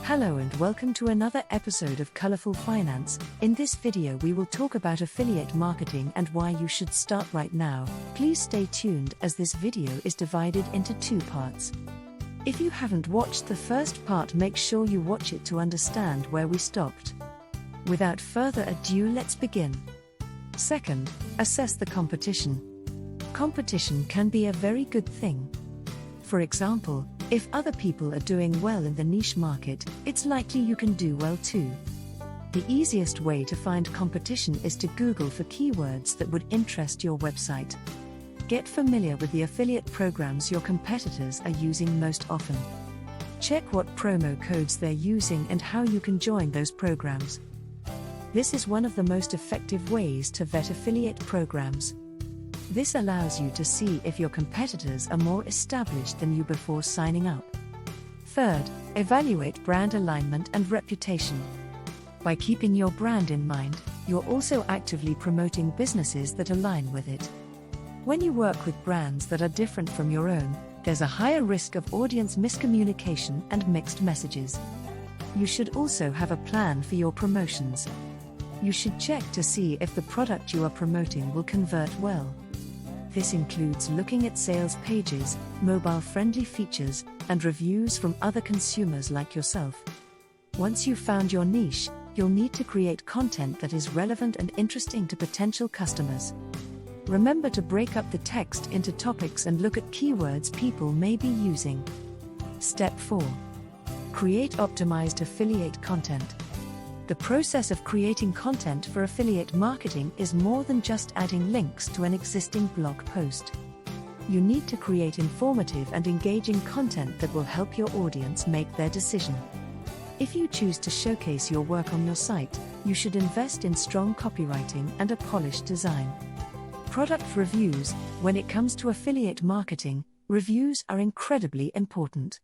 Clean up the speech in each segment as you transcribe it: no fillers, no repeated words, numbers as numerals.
Hello and welcome to another episode of Colorful Finance. In this video we will talk about affiliate marketing and why you should start right now. Please stay tuned as this video is divided into two parts. If you haven't watched the first part, make sure you watch it to understand where we stopped. Without further ado, let's begin. Second, assess the competition. Competition can be a very good thing. For example, if other people are doing well in the niche market, it's likely you can do well too. The easiest way to find competition is to Google for keywords that would interest your website. Get familiar with the affiliate programs your competitors are using most often. Check what promo codes they're using and how you can join those programs. This is one of the most effective ways to vet affiliate programs. This allows you to see if your competitors are more established than you before signing up. Third, evaluate brand alignment and reputation. By keeping your brand in mind, you're also actively promoting businesses that align with it. When you work with brands that are different from your own, there's a higher risk of audience miscommunication and mixed messages. You should also have a plan for your promotions. You should check to see if the product you are promoting will convert well. This includes looking at sales pages, mobile-friendly features, and reviews from other consumers like yourself. Once you've found your niche, you'll need to create content that is relevant and interesting to potential customers. Remember to break up the text into topics and look at keywords people may be using. Step 4. Create optimized affiliate content. The process of creating content for affiliate marketing is more than just adding links to an existing blog post. You need to create informative and engaging content that will help your audience make their decision. If you choose to showcase your work on your site, you should invest in strong copywriting and a polished design. Product reviews. When it comes to affiliate marketing, reviews are incredibly important.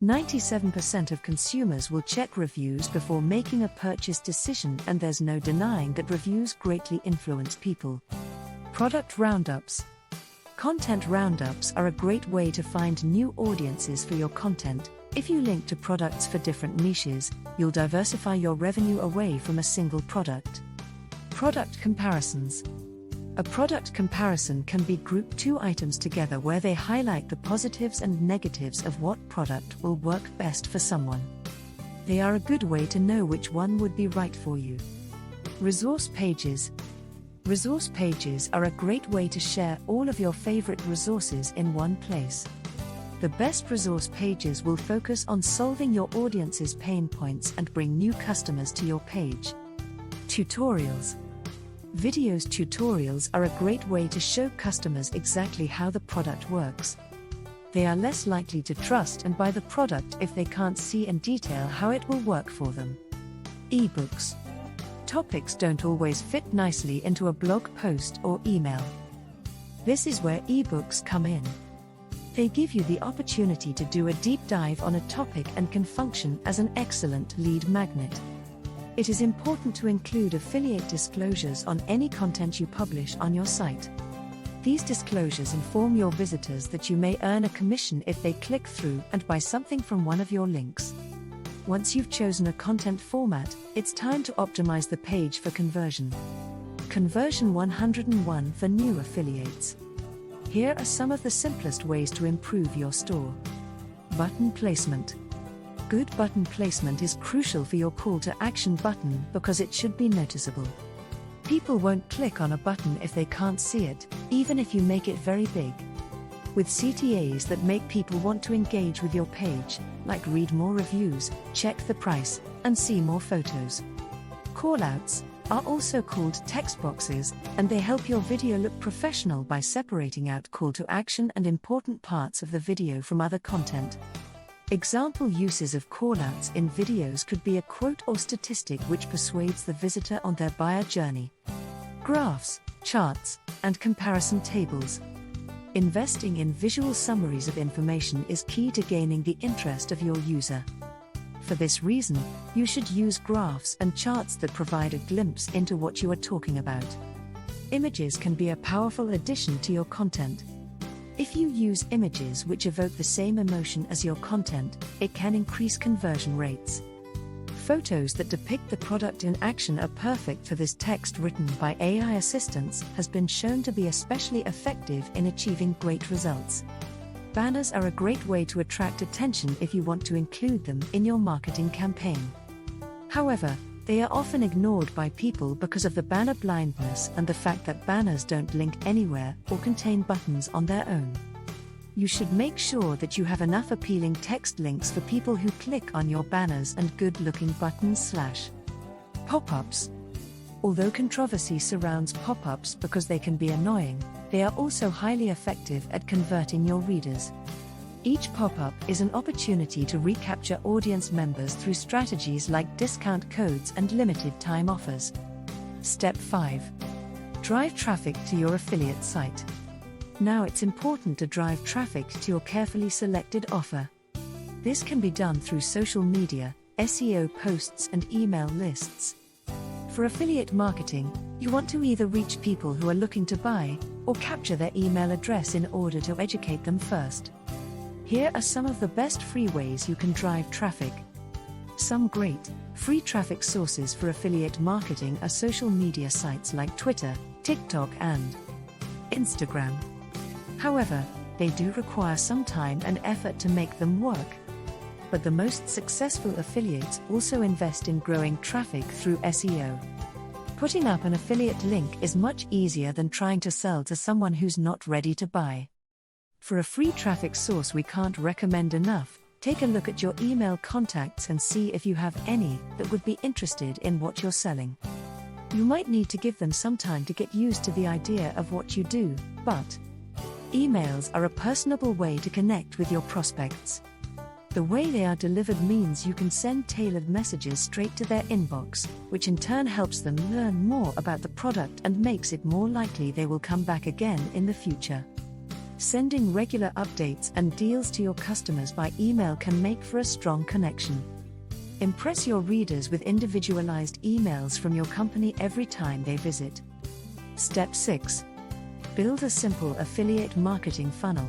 97% of consumers will check reviews before making a purchase decision, and there's no denying that reviews greatly influence people. Product roundups. Content roundups are a great way to find new audiences for your content. If you link to products for different niches, you'll diversify your revenue away from a single product. Product comparisons. A product comparison can be group two items together where they highlight the positives and negatives of what product will work best for someone. They are a good way to know which one would be right for you. Resource pages. Resource pages are a great way to share all of your favorite resources in one place. The best resource pages will focus on solving your audience's pain points and bring new customers to your page. Tutorials. Tutorials are a great way to show customers exactly how the product works. They are less likely to trust and buy the product if they can't see in detail how it will work for them. Ebooks. Topics don't always fit nicely into a blog post or email. This is where ebooks come in. They give you the opportunity to do a deep dive on a topic and can function as an excellent lead magnet. It is important to include affiliate disclosures on any content you publish on your site. These disclosures inform your visitors that you may earn a commission if they click through and buy something from one of your links. Once you've chosen a content format, it's time to optimize the page for conversion. Conversion 101 for new affiliates. Here are some of the simplest ways to improve your store. Button placement. Good button placement is crucial for your call to action button because it should be noticeable. People won't click on a button if they can't see it, even if you make it very big. With CTAs that make people want to engage with your page, like read more reviews, check the price, and see more photos. Callouts are also called text boxes, and they help your video look professional by separating out call to action and important parts of the video from other content. Example uses of callouts in videos could be a quote or statistic which persuades the visitor on their buyer journey. Graphs, charts, and comparison tables. Investing in visual summaries of information is key to gaining the interest of your user. For this reason, you should use graphs and charts that provide a glimpse into what you are talking about. Images can be a powerful addition to your content. If you use images which evoke the same emotion as your content, it can increase conversion rates. Photos that depict the product in action are perfect for this. Text written by AI assistants has been shown to be especially effective in achieving great results. Banners are a great way to attract attention if you want to include them in your marketing campaign. However, they are often ignored by people because of the banner blindness and the fact that banners don't link anywhere or contain buttons on their own. You should make sure that you have enough appealing text links for people who click on your banners and good-looking buttons. Pop-ups. Although controversy surrounds pop-ups because they can be annoying, they are also highly effective at converting your readers. Each pop-up is an opportunity to recapture audience members through strategies like discount codes and limited-time offers. Step 5. Drive traffic to your affiliate site. Now it's important to drive traffic to your carefully selected offer. This can be done through social media, SEO posts and email lists. For affiliate marketing, you want to either reach people who are looking to buy, or capture their email address in order to educate them first. Here are some of the best free ways you can drive traffic. Some great, free traffic sources for affiliate marketing are social media sites like Twitter, TikTok and Instagram. However, they do require some time and effort to make them work. But the most successful affiliates also invest in growing traffic through SEO. Putting up an affiliate link is much easier than trying to sell to someone who's not ready to buy. For a free traffic source we can't recommend enough, take a look at your email contacts and see if you have any that would be interested in what you're selling. You might need to give them some time to get used to the idea of what you do, but emails are a personable way to connect with your prospects. The way they are delivered means you can send tailored messages straight to their inbox, which in turn helps them learn more about the product and makes it more likely they will come back again in the future. Sending regular updates and deals to your customers by email can make for a strong connection. Impress your readers with individualized emails from your company every time they visit. Step 6. Build a simple affiliate marketing funnel.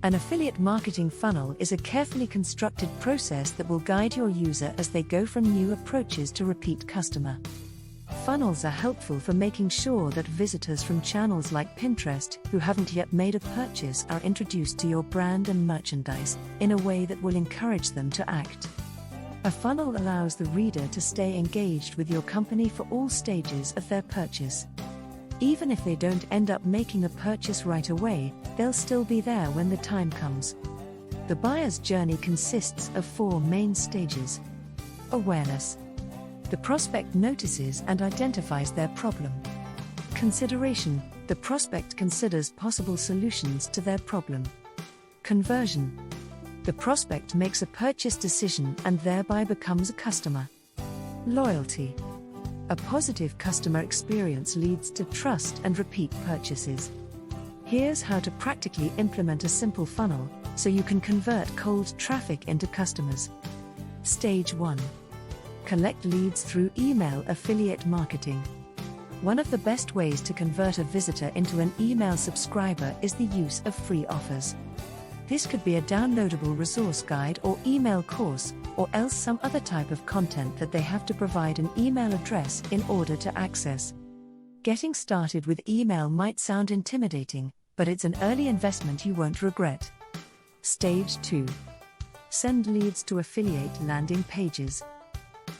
An affiliate marketing funnel is a carefully constructed process that will guide your user as they go from new approaches to repeat customer. Funnels are helpful for making sure that visitors from channels like Pinterest who haven't yet made a purchase are introduced to your brand and merchandise in a way that will encourage them to act. A funnel allows the reader to stay engaged with your company for all stages of their purchase. Even if they don't end up making a purchase right away, they'll still be there when the time comes. The buyer's journey consists of 4 main stages. Awareness. The prospect notices and identifies their problem. Consideration. The prospect considers possible solutions to their problem. Conversion. The prospect makes a purchase decision and thereby becomes a customer. Loyalty. A positive customer experience leads to trust and repeat purchases. Here's how to practically implement a simple funnel, so you can convert cold traffic into customers. Stage 1. Collect leads through email affiliate marketing. One of the best ways to convert a visitor into an email subscriber is the use of free offers. This could be a downloadable resource guide or email course, or else some other type of content that they have to provide an email address in order to access. Getting started with email might sound intimidating, but it's an early investment you won't regret. Stage 2. Send leads to affiliate landing pages.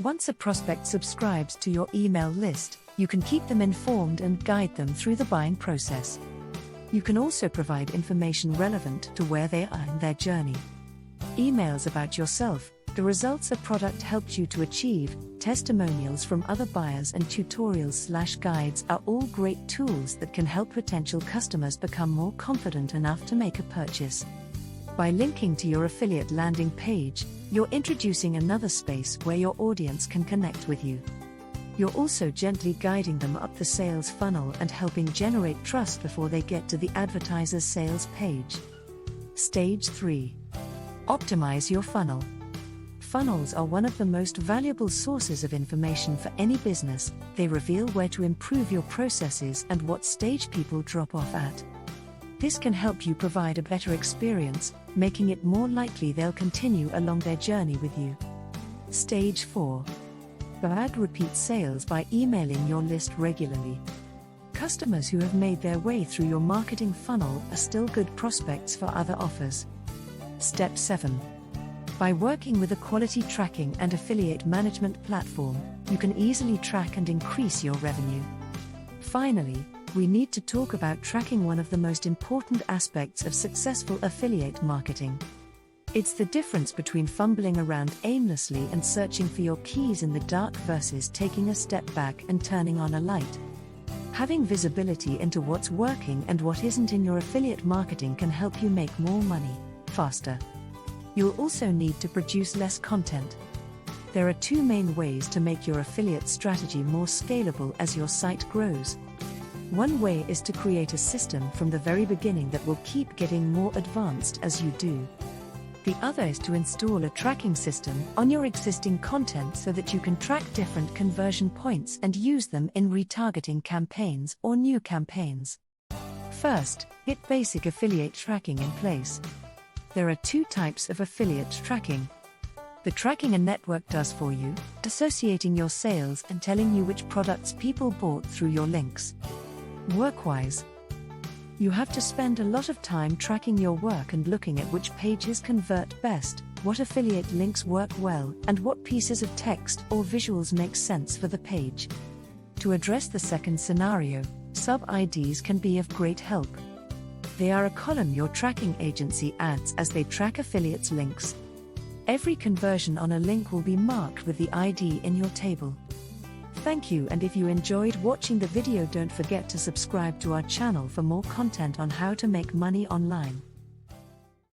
Once a prospect subscribes to your email list, you can keep them informed and guide them through the buying process. You can also provide information relevant to where they are in their journey. Emails about yourself, the results a product helped you to achieve, testimonials from other buyers and tutorials/guides are all great tools that can help potential customers become more confident enough to make a purchase. By linking to your affiliate landing page, you're introducing another space where your audience can connect with you. You're also gently guiding them up the sales funnel and helping generate trust before they get to the advertiser's sales page. Stage 3. Optimize your funnel. Funnels are one of the most valuable sources of information for any business. They reveal where to improve your processes and what stage people drop off at. This can help you provide a better experience, making it more likely they'll continue along their journey with you. Stage 4. Add repeat sales by emailing your list regularly. Customers who have made their way through your marketing funnel are still good prospects for other offers. Step 7. By working with a quality tracking and affiliate management platform, you can easily track and increase your revenue. Finally, we need to talk about tracking, one of the most important aspects of successful affiliate marketing. It's the difference between fumbling around aimlessly and searching for your keys in the dark versus taking a step back and turning on a light. Having visibility into what's working and what isn't in your affiliate marketing can help you make more money, faster. You'll also need to produce less content. There are two main ways to make your affiliate strategy more scalable as your site grows. One way is to create a system from the very beginning that will keep getting more advanced as you do. The other is to install a tracking system on your existing content so that you can track different conversion points and use them in retargeting campaigns or new campaigns. First, get basic affiliate tracking in place. There are two types of affiliate tracking. The tracking a network does for you, associating your sales and telling you which products people bought through your links. Workwise. You have to spend a lot of time tracking your work and looking at which pages convert best, what affiliate links work well, and what pieces of text or visuals make sense for the page. To address the second scenario, sub-IDs can be of great help. They are a column your tracking agency adds as they track affiliates' links. Every conversion on a link will be marked with the ID in your table. Thank you, and if you enjoyed watching the video, don't forget to subscribe to our channel for more content on how to make money online.